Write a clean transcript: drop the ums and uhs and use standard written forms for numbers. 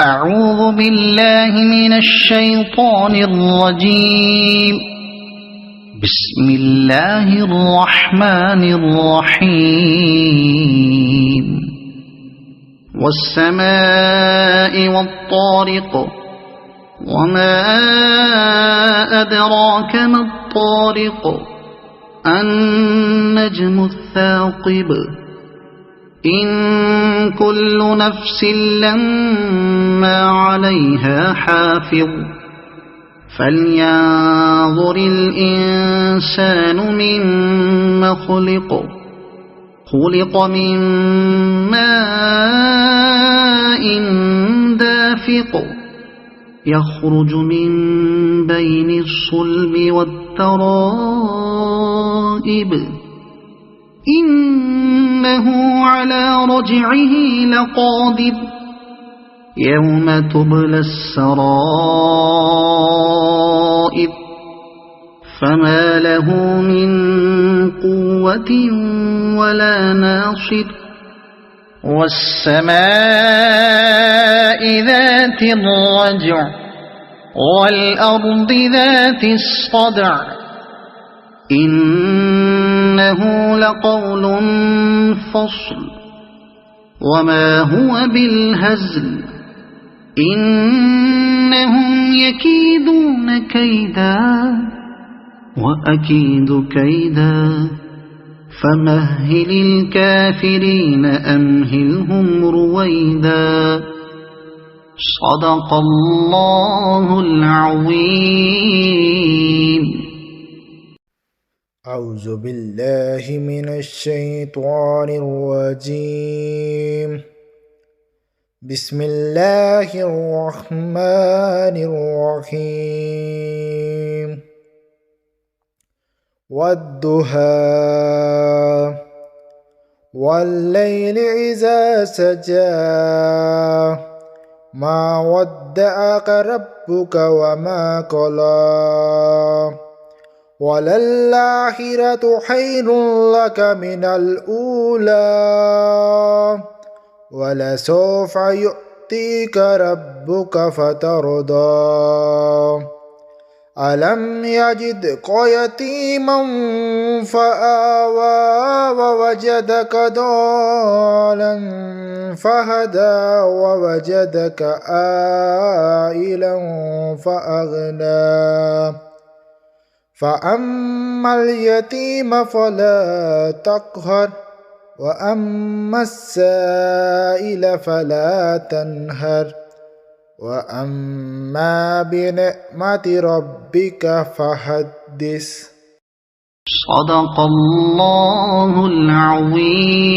أعوذ بالله من الشيطان الرجيم. بسم الله الرحمن الرحيم. والسماء والطارق، وما أدراك ما الطارق، النجم الثاقب. إن كل نفس لما عليها حافظ، فلينظر الإنسان مما خلق. خلق من ماء دافق، يخرج من بين الصلب والترائب. إنه على رجعه لقادر، يوم تبلى السرائر، فما له من قوة ولا ناصر. والسماء ذات الرجع، والأرض ذات الصدع، إنه لقول فصل، وما هو بالهزل. إنهم يكيدون كيدا، وأكيد كيدا، فمهل الكافرين أمهلهم رويدا. صدق الله العظيم. أعوذ بالله من الشيطان الرجيم. بسم الله الرحمن الرحيم. والضحى والليل إذا سجى، ما ودعك ربك وما قلى، وللآخرة خير لك من الأولى، ولسوف يؤتيك ربك فترضى. ألم يجدك يتيما فآوى، ووجدك ضالا فهدى، ووجدك عائلا فأغنى. فأما اليتيم فلا تقهر، وأما السائل فلا تنهر، وأما بنعمة ربك فحدث. صدق الله العظيم.